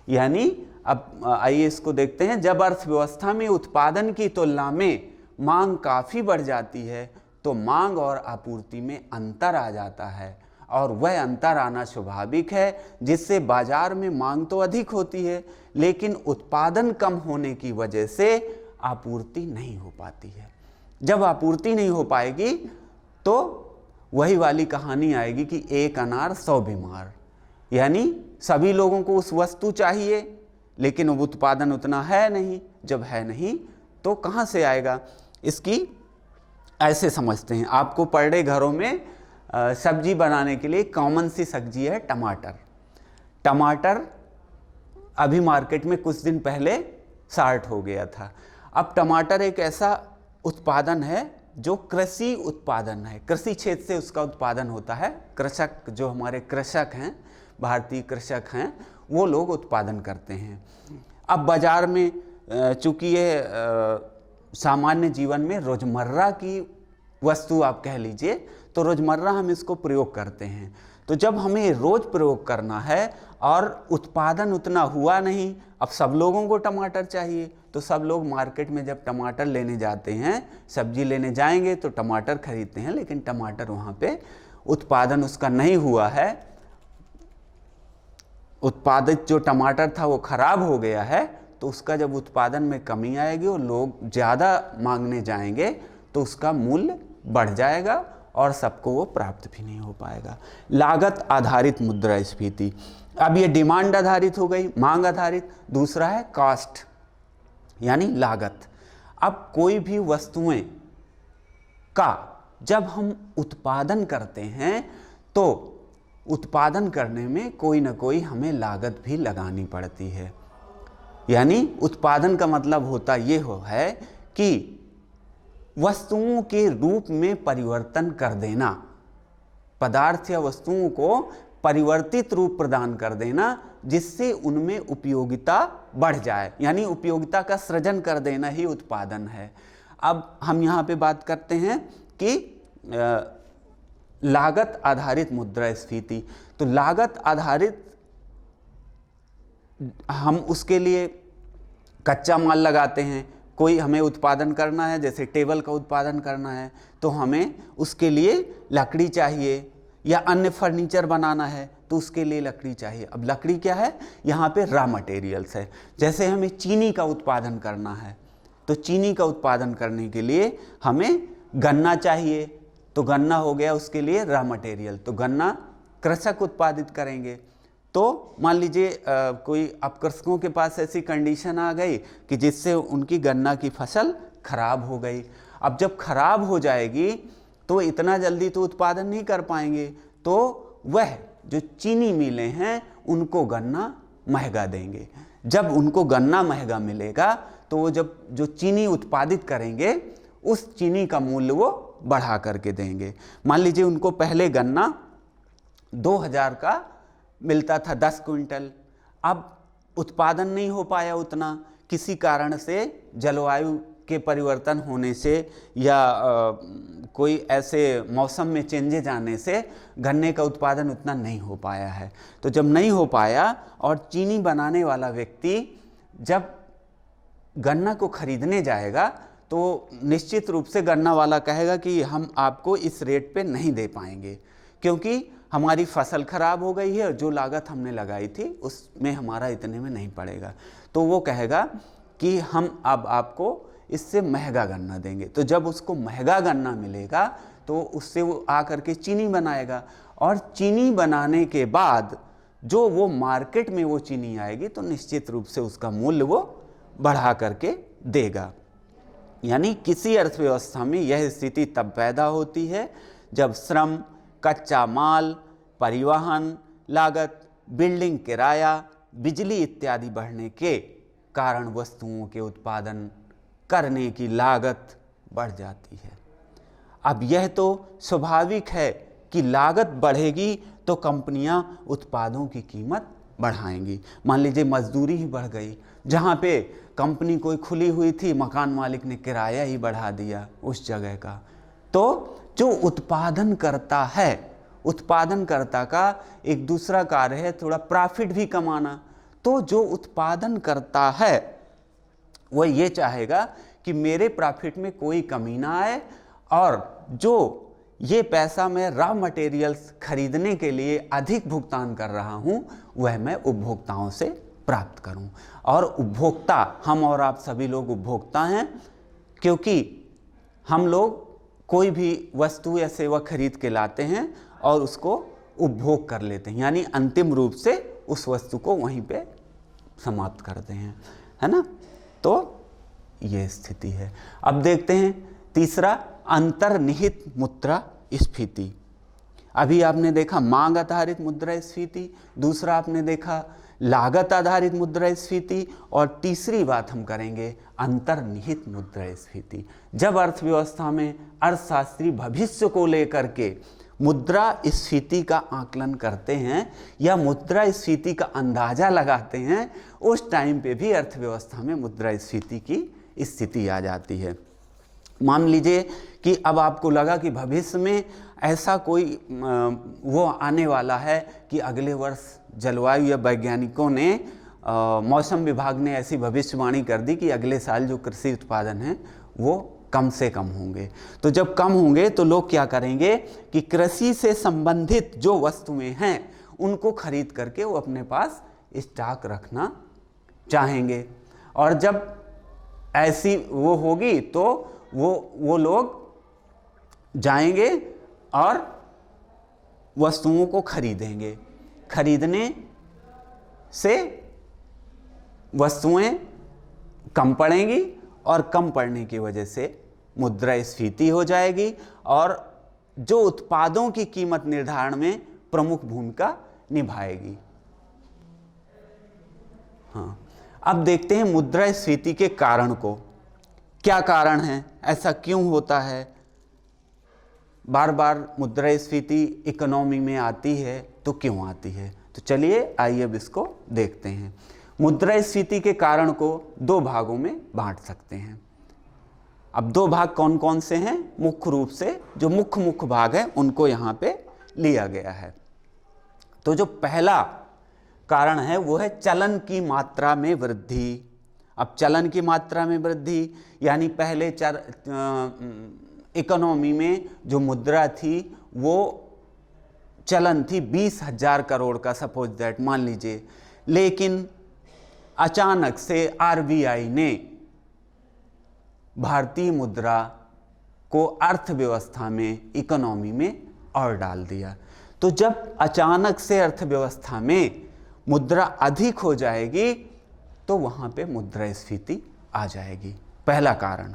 [SPEAKER 1] यानी अब आइए इसको देखते हैं। जब अर्थव्यवस्था में उत्पादन की तुलना में मांग काफ़ी बढ़ जाती है तो मांग और आपूर्ति में अंतर आ जाता है, और वह अंतर आना स्वाभाविक है, जिससे बाजार में मांग तो अधिक होती है लेकिन उत्पादन कम होने की वजह से आपूर्ति नहीं हो पाती है। जब आपूर्ति नहीं हो पाएगी तो वही वाली कहानी आएगी कि एक अनार 100 बीमार। यानी सभी लोगों को उस वस्तु चाहिए लेकिन वो उत्पादन उतना है नहीं। जब है नहीं तो कहाँ से आएगा? इसकी ऐसे समझते हैं, आपको पर डे घरों में सब्जी बनाने के लिए कॉमन सी सब्जी है टमाटर। टमाटर अभी मार्केट में कुछ दिन पहले 60 हो गया था। अब टमाटर एक ऐसा उत्पादन है जो कृषि उत्पादन है, कृषि क्षेत्र से उसका उत्पादन होता है। कृषक, जो हमारे कृषक हैं, भारतीय कृषक हैं, वो लोग उत्पादन करते हैं। अब बाज़ार में चूँकि ये सामान्य जीवन में रोज़मर्रा की वस्तु आप कह लीजिए, तो रोज़मर्रा हम इसको प्रयोग करते हैं। तो जब हमें रोज़ प्रयोग करना है और उत्पादन उतना हुआ नहीं, अब सब लोगों को टमाटर चाहिए, तो सब लोग मार्केट में जब टमाटर लेने जाते हैं, सब्जी लेने जाएंगे तो टमाटर खरीदते हैं, लेकिन टमाटर वहाँ पे उत्पादन उसका नहीं हुआ है, उत्पादित जो टमाटर था वो खराब हो गया है। तो उसका जब उत्पादन में कमी आएगी और लोग ज़्यादा मांगने जाएंगे तो उसका मूल्य बढ़ जाएगा और सबको वो प्राप्त भी नहीं हो पाएगा। लागत आधारित मुद्रास्फीति। अब ये डिमांड आधारित हो गई, मांग आधारित। दूसरा है कॉस्ट, यानी लागत। अब कोई भी वस्तुएं का जब हम उत्पादन करते हैं तो उत्पादन करने में कोई ना कोई हमें लागत भी लगानी पड़ती है। यानी उत्पादन का मतलब होता ये है कि वस्तुओं के रूप में परिवर्तन कर देना, पदार्थ या वस्तुओं को परिवर्तित रूप प्रदान कर देना, जिससे उनमें उपयोगिता बढ़ जाए, यानी उपयोगिता का सृजन कर देना ही उत्पादन है। अब हम यहाँ पे बात करते हैं कि लागत आधारित मुद्रास्फीति। तो लागत आधारित हम उसके लिए कच्चा माल लगाते हैं। कोई हमें उत्पादन करना है, जैसे टेबल का उत्पादन करना है, तो हमें उसके लिए लकड़ी चाहिए, या अन्य फर्नीचर बनाना है तो उसके लिए लकड़ी चाहिए। अब लकड़ी क्या है, यहाँ पे रॉ मटेरियल्स है। जैसे हमें चीनी का उत्पादन करना है, तो चीनी का उत्पादन करने के लिए हमें गन्ना चाहिए, तो गन्ना हो गया उसके लिए रॉ मटेरियल, तो गन्ना कृषक उत्पादित करेंगे। तो मान लीजिए कोई अपकृषकों के पास ऐसी कंडीशन आ गई कि जिससे उनकी गन्ना की फसल खराब हो गई। अब जब खराब हो जाएगी तो इतना जल्दी तो उत्पादन नहीं कर पाएंगे, तो वह जो चीनी मिलें हैं उनको गन्ना महंगा देंगे। जब उनको गन्ना महंगा मिलेगा तो वो जब जो चीनी उत्पादित करेंगे उस चीनी का मूल्य वो बढ़ा करके देंगे। मान लीजिए उनको पहले गन्ना 2000 का मिलता था 10 क्विंटल, अब उत्पादन नहीं हो पाया उतना, किसी कारण से, जलवायु के परिवर्तन होने से या कोई ऐसे मौसम में चेंजेज आने से गन्ने का उत्पादन उतना नहीं हो पाया है। तो जब नहीं हो पाया और चीनी बनाने वाला व्यक्ति जब गन्ना को खरीदने जाएगा तो निश्चित रूप से गन्ना वाला कहेगा कि हम आपको इस रेट पे नहीं दे पाएंगे, क्योंकि हमारी फसल खराब हो गई है, जो लागत हमने लगाई थी उसमें हमारा इतने में नहीं पड़ेगा। तो वो कहेगा कि हम अब आपको इससे महंगा गन्ना देंगे। तो जब उसको महंगा गन्ना मिलेगा तो उससे वो आकर के चीनी बनाएगा, और चीनी बनाने के बाद जो वो मार्केट में वो चीनी आएगी तो निश्चित रूप से उसका मूल्य वो बढ़ा करके देगा। यानी किसी अर्थव्यवस्था में यह स्थिति तब पैदा होती है जब श्रम, कच्चा माल, परिवहन लागत, बिल्डिंग किराया, बिजली इत्यादि बढ़ने के कारण वस्तुओं के उत्पादन करने की लागत बढ़ जाती है। अब यह तो स्वाभाविक है कि लागत बढ़ेगी तो कंपनियां उत्पादों की कीमत बढ़ाएंगी। मान लीजिए मजदूरी ही बढ़ गई, जहाँ पे कंपनी कोई खुली हुई थी मकान मालिक ने किराया ही बढ़ा दिया उस जगह का, तो जो उत्पादन करता है, उत्पादनकर्ता का एक दूसरा कार्य है थोड़ा प्रॉफिट भी कमाना। तो जो उत्पादन करता है वह ये चाहेगा कि मेरे प्रॉफिट में कोई कमी ना आए, और जो ये पैसा मैं रॉ मटेरियल्स खरीदने के लिए अधिक भुगतान कर रहा हूँ वह मैं उपभोक्ताओं से प्राप्त करूँ। और उपभोक्ता, हम और आप सभी लोग उपभोक्ता हैं, क्योंकि हम लोग कोई भी वस्तु या सेवा खरीद के लाते हैं और उसको उपभोग कर लेते हैं, यानी अंतिम रूप से उस वस्तु को वहीं पे समाप्त करते हैं, है ना। तो ये स्थिति है। अब देखते हैं तीसरा, अंतर्निहित मुद्रास्फीति। अभी आपने देखा मांग आधारित मुद्रास्फीति, दूसरा आपने देखा लागत आधारित मुद्रास्फीति, और तीसरी बात हम करेंगे अंतर्निहित मुद्रास्फीति। जब अर्थव्यवस्था में अर्थशास्त्री भविष्य को लेकर के मुद्रास्फीति का आकलन करते हैं या मुद्रास्फीति का अंदाजा लगाते हैं, उस टाइम पे भी अर्थव्यवस्था में मुद्रास्फीति की स्थिति आ जाती है। मान लीजिए कि अब आपको लगा कि भविष्य में ऐसा कोई वो आने वाला है कि अगले वर्ष जलवायु या वैज्ञानिकों ने मौसम विभाग ने ऐसी भविष्यवाणी कर दी कि अगले साल जो कृषि उत्पादन है वो कम से कम होंगे। तो जब कम होंगे तो लोग क्या करेंगे कि कृषि से संबंधित जो वस्तुएं हैं उनको खरीद करके वो अपने पास स्टॉक रखना चाहेंगे, और जब ऐसी वो होगी तो वो लोग जाएंगे और वस्तुओं को खरीदेंगे। खरीदने से वस्तुएं कम पड़ेंगी और कम पड़ने की वजह से मुद्रास्फीति हो जाएगी, और जो उत्पादों की कीमत निर्धारण में प्रमुख भूमिका निभाएगी। हाँ, अब देखते हैं मुद्रास्फीति के कारण को। क्या कारण है, ऐसा क्यों होता है, बार बार मुद्रास्फीति इकोनॉमी में आती है तो क्यों आती है। तो चलिए आइए अब इसको देखते हैं। मुद्रास्फीति के कारण को दो भागों में बांट सकते हैं। अब दो भाग कौन कौन से हैं, मुख्य रूप से जो मुख्य भाग है उनको यहाँ पे लिया गया है। तो जो पहला कारण है वो है चलन की मात्रा में वृद्धि। अब चलन की मात्रा में वृद्धि यानी पहले इकोनॉमी में जो मुद्रा थी वो चलन थी 20,000 करोड़ का, सपोज दैट मान लीजिए, लेकिन अचानक से आरबीआई ने भारतीय मुद्रा को अर्थव्यवस्था में, इकोनॉमी में और डाल दिया। तो जब अचानक से अर्थव्यवस्था में मुद्रा अधिक हो जाएगी तो वहां पे मुद्रास्फीति आ जाएगी, पहला कारण।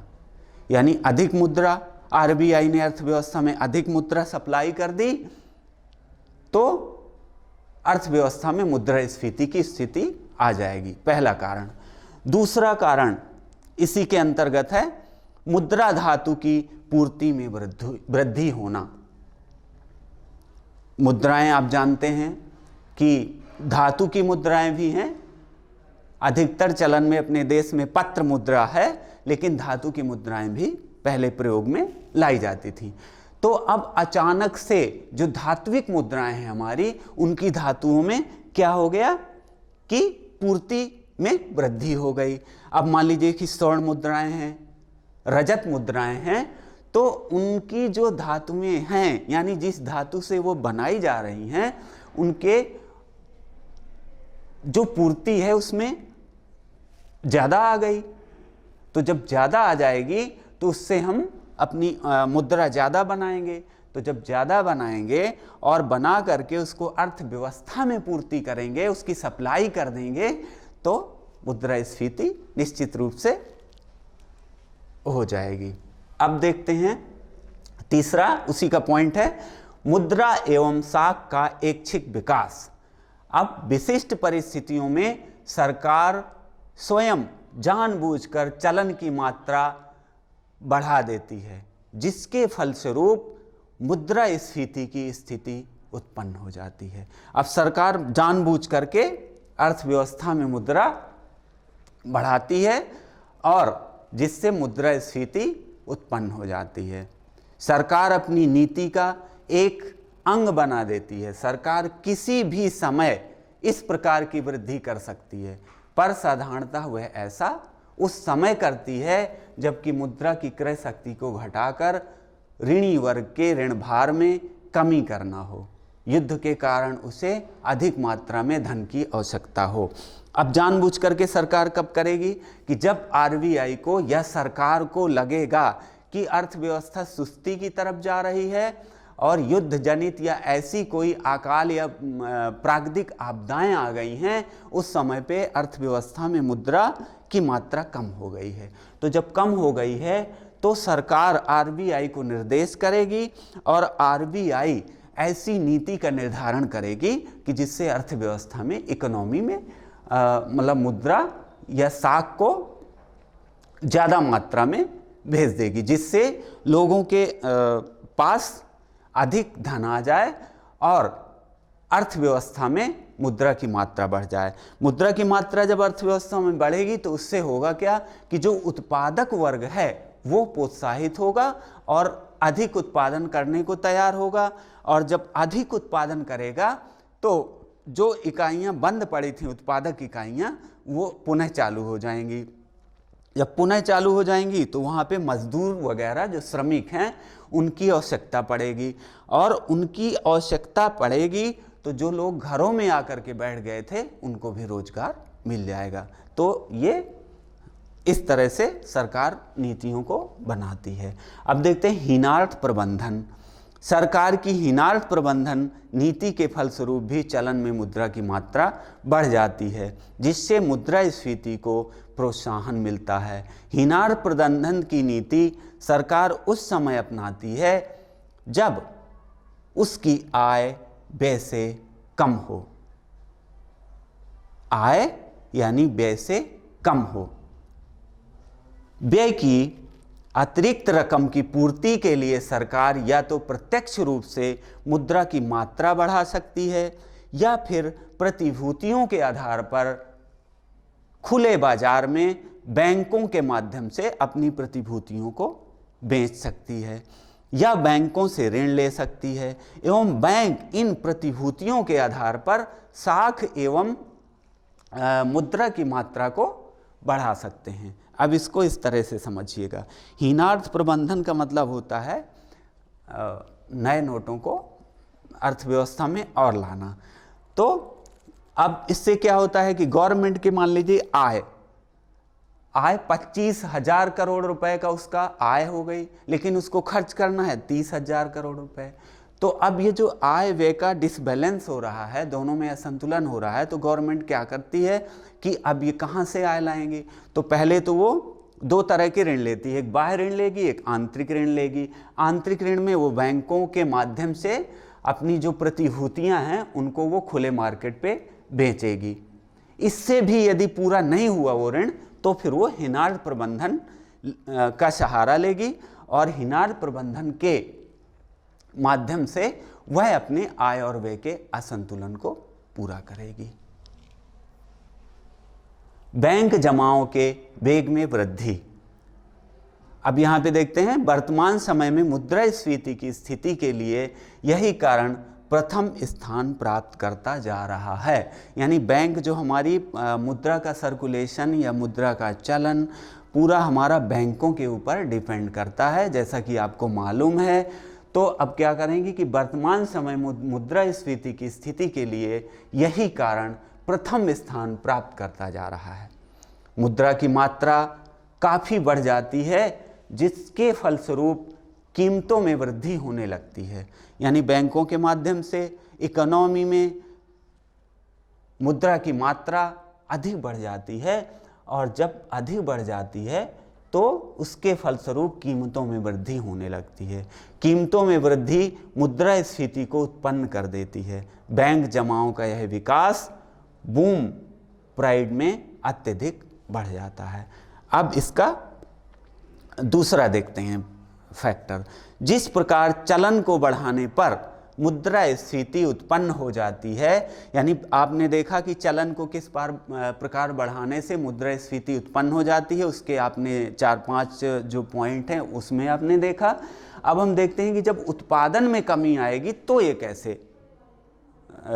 [SPEAKER 1] यानी अधिक मुद्रा, आरबीआई ने अर्थव्यवस्था में अधिक मुद्रा सप्लाई कर दी तो अर्थव्यवस्था में मुद्रास्फीति की स्थिति आ जाएगी, पहला कारण। दूसरा कारण इसी के अंतर्गत है मुद्रा धातु की पूर्ति में वृद्धि होना। मुद्राएं आप जानते हैं कि धातु की मुद्राएं भी हैं, अधिकतर चलन में अपने देश में पत्र मुद्रा है, लेकिन धातु की मुद्राएं भी पहले प्रयोग में लाई जाती थी। तो अब अचानक से जो धात्विक मुद्राएं हैं हमारी, उनकी धातुओं में क्या हो गया कि पूर्ति में वृद्धि हो गई। अब मान लीजिए कि स्वर्ण मुद्राएं हैं, रजत मुद्राएं हैं, तो उनकी जो धातुएं हैं, यानी जिस धातु से वो बनाई जा रही हैं, उनके जो पूर्ति है उसमें ज़्यादा आ गई। तो जब ज़्यादा आ जाएगी तो उससे हम अपनी मुद्रा ज़्यादा बनाएंगे। तो जब ज़्यादा बनाएंगे और बना करके उसको अर्थव्यवस्था में पूर्ति करेंगे, उसकी सप्लाई कर देंगे, तो मुद्रास्फीति निश्चित रूप से हो जाएगी। अब देखते हैं तीसरा, उसी का पॉइंट है मुद्रा एवं साख का ऐच्छिक विकास। अब विशिष्ट परिस्थितियों में सरकार स्वयं जानबूझकर चलन की मात्रा बढ़ा देती है, जिसके फलस्वरूप मुद्रास्फीति की स्थिति उत्पन्न हो जाती है। अब सरकार जानबूझ करके अर्थव्यवस्था में मुद्रा बढ़ाती है और जिससे मुद्रास्फीति उत्पन्न हो जाती है। सरकार अपनी नीति का एक अंग बना देती है। सरकार किसी भी समय इस प्रकार की वृद्धि कर सकती है, पर साधारणतः वह ऐसा उस समय करती है जबकि मुद्रा की क्रय शक्ति को घटाकर ऋणी वर्ग के ऋण भार में कमी करना हो, युद्ध के कारण उसे अधिक मात्रा में धन की आवश्यकता हो। अब जानबूझ करके सरकार कब करेगी कि जब आरबीआई को या सरकार को लगेगा कि अर्थव्यवस्था सुस्ती की तरफ जा रही है और युद्ध जनित या ऐसी कोई अकाल या प्राकृतिक आपदाएं आ गई हैं, उस समय पे अर्थव्यवस्था में मुद्रा की मात्रा कम हो गई है। तो जब कम हो गई है तो सरकार आरबीआई को निर्देश करेगी और आरबीआई ऐसी नीति का निर्धारण करेगी कि जिससे अर्थव्यवस्था में, इकोनॉमी में मतलब मुद्रा या साख को ज़्यादा मात्रा में भेज देगी, जिससे लोगों के पास अधिक धन आ जाए और अर्थव्यवस्था में मुद्रा की मात्रा बढ़ जाए। मुद्रा की मात्रा जब अर्थव्यवस्था में बढ़ेगी तो उससे होगा क्या कि जो उत्पादक वर्ग है वो प्रोत्साहित होगा और अधिक उत्पादन करने को तैयार होगा, और जब अधिक उत्पादन करेगा तो जो इकाइयां बंद पड़ी थी, उत्पादक इकाइयां, वो पुनः चालू हो जाएंगी। जब पुनः चालू हो जाएंगी तो वहाँ पे मजदूर वगैरह जो श्रमिक हैं उनकी आवश्यकता पड़ेगी, और उनकी आवश्यकता पड़ेगी तो जो लोग घरों में आकर के बैठ गए थे उनको भी रोजगार मिल जाएगा। तो ये इस तरह से सरकार नीतियों को बनाती है। अब देखते हैं हीनार्थ प्रबंधन। सरकार की हीनार्थ प्रबंधन नीति के फलस्वरूप भी चलन में मुद्रा की मात्रा बढ़ जाती है, जिससे मुद्रास्फीति को प्रोत्साहन मिलता है। हीनार्थ प्रबंधन की नीति सरकार उस समय अपनाती है जब उसकी आय व्यय से कम हो। आय यानी व्यय से कम हो। व्यय की अतिरिक्त रकम की पूर्ति के लिए सरकार या तो प्रत्यक्ष रूप से मुद्रा की मात्रा बढ़ा सकती है या फिर प्रतिभूतियों के आधार पर खुले बाजार में बैंकों के माध्यम से अपनी प्रतिभूतियों को बेच सकती है। या बैंकों से ऋण ले सकती है एवं बैंक इन प्रतिभूतियों के आधार पर साख एवं मुद्रा की मात्रा को बढ़ा सकते हैं। अब इसको इस तरह से समझिएगा। हीनार्थ प्रबंधन का मतलब होता है नए नोटों को अर्थव्यवस्था में और लाना। तो अब इससे क्या होता है कि गवर्नमेंट के मान लीजिए आय 25,000 करोड़ रुपए का उसका आय हो गई, लेकिन उसको खर्च करना है 30,000 करोड़ रुपए। तो अब ये जो आय व्यय का डिसबैलेंस हो रहा है, दोनों में असंतुलन हो रहा है, तो गवर्नमेंट क्या करती है कि अब ये कहाँ से आय लाएंगे। तो पहले तो वो दो तरह के ऋण लेती है, एक बाह्य ऋण लेगी, एक आंतरिक ऋण लेगी। आंतरिक ऋण में वो बैंकों के माध्यम से अपनी जो प्रतिभूतियां हैं उनको वो खुले मार्केट पे बेचेगी। इससे भी यदि पूरा नहीं हुआ वो ऋण, तो फिर वो हीनार्थ प्रबंधन का सहारा लेगी और हीनार्थ प्रबंधन के माध्यम से वह अपने आय और व्यय के असंतुलन को पूरा करेगी। बैंक जमाओं के वेग में वृद्धि। अब यहां पे देखते हैं, वर्तमान समय में मुद्रास्फीति की स्थिति के लिए यही कारण प्रथम स्थान प्राप्त करता जा रहा है। यानी बैंक जो हमारी मुद्रा का सर्कुलेशन या मुद्रा का चलन पूरा हमारा बैंकों के ऊपर डिपेंड करता है, जैसा कि आपको मालूम है। तो अब क्या करेंगे कि वर्तमान समय मुद्रास्फीति की स्थिति के लिए यही कारण प्रथम स्थान प्राप्त करता जा रहा है। मुद्रा की मात्रा काफ़ी बढ़ जाती है, जिसके फलस्वरूप कीमतों में वृद्धि होने लगती है। यानी बैंकों के माध्यम से इकोनॉमी में मुद्रा की मात्रा अधिक बढ़ जाती है, और जब अधिक बढ़ जाती है तो उसके फलस्वरूप कीमतों में वृद्धि होने लगती है। कीमतों में वृद्धि मुद्रास्फीति को उत्पन्न कर देती है। बैंक जमाओं का यह विकास बूम पीरियड में अत्यधिक बढ़ जाता है। अब इसका दूसरा देखते हैं फैक्टर। जिस प्रकार चलन को बढ़ाने पर मुद्रास्फीति उत्पन्न हो जाती है, यानी आपने देखा कि चलन को किस प्रकार बढ़ाने से मुद्रास्फीति उत्पन्न हो जाती है, उसके आपने 4-5 जो पॉइंट हैं उसमें आपने देखा। अब हम देखते हैं कि जब उत्पादन में कमी आएगी तो ये कैसे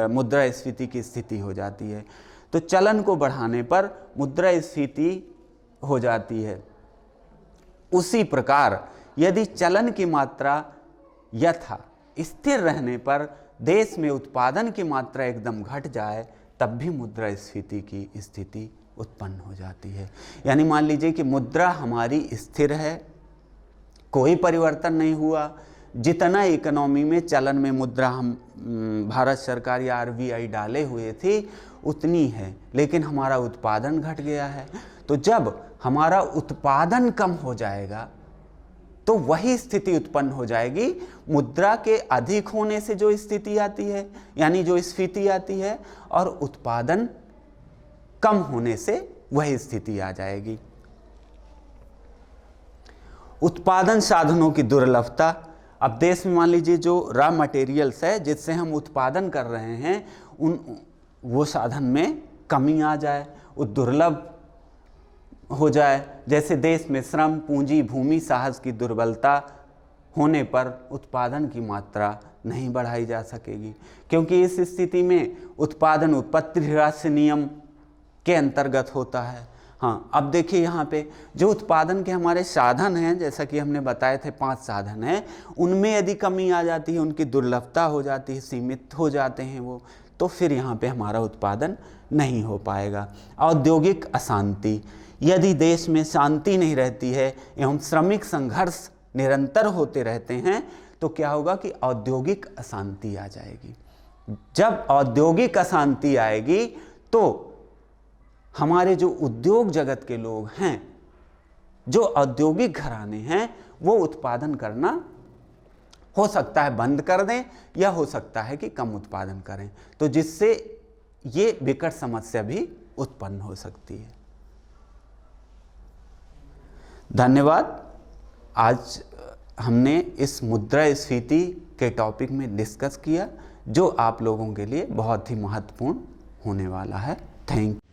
[SPEAKER 1] मुद्रास्फीति की स्थिति हो जाती है। तो चलन को बढ़ाने पर मुद्रास्फीति हो जाती है। उसी प्रकार यदि चलन की मात्रा यथा स्थिर रहने पर देश में उत्पादन की मात्रा एकदम घट जाए, तब भी मुद्रास्फीति की स्थिति उत्पन्न हो जाती है। यानी मान लीजिए कि मुद्रा हमारी स्थिर है, कोई परिवर्तन नहीं हुआ, जितना इकोनॉमी में चलन में मुद्रा हम भारत सरकार या आरबीआई डाले हुए थी उतनी है, लेकिन हमारा उत्पादन घट गया है। तो जब हमारा उत्पादन कम हो जाएगा तो वही स्थिति उत्पन्न हो जाएगी मुद्रा के अधिक होने से जो स्थिति आती है, यानी जो स्फीति आती है, और उत्पादन कम होने से वही स्थिति आ जाएगी। उत्पादन साधनों की दुर्लभता। अब देश में मान लीजिए जो रॉ मटेरियल्स है जिससे हम उत्पादन कर रहे हैं, वो साधन में कमी आ जाए, वो दुर्लभ हो जाए। जैसे देश में श्रम, पूंजी, भूमि, साहस की दुर्बलता होने पर उत्पादन की मात्रा नहीं बढ़ाई जा सकेगी, क्योंकि इस स्थिति में उत्पादन उत्पत्ति रहस्य नियम के अंतर्गत होता है। हाँ, अब देखिए यहाँ पे जो उत्पादन के हमारे साधन हैं, जैसा कि हमने बताए थे 5 साधन हैं, उनमें यदि कमी आ जाती है, उनकी दुर्लभता हो जाती है, सीमित हो जाते हैं वो, तो फिर यहाँ पे हमारा उत्पादन नहीं हो पाएगा। औद्योगिक अशांति। यदि देश में शांति नहीं रहती है एवं श्रमिक संघर्ष निरंतर होते रहते हैं, तो क्या होगा कि औद्योगिक अशांति आ जाएगी। जब औद्योगिक अशांति आएगी तो हमारे जो उद्योग जगत के लोग हैं, जो औद्योगिक घराने हैं, वो उत्पादन करना हो सकता है बंद कर दें, या हो सकता है कि कम उत्पादन करें, तो जिससे ये विकट समस्या भी उत्पन्न हो सकती है। धन्यवाद। आज हमने इस मुद्रास्फीति के टॉपिक में डिस्कस किया, जो आप लोगों के लिए बहुत ही महत्वपूर्ण होने वाला है। Thank you.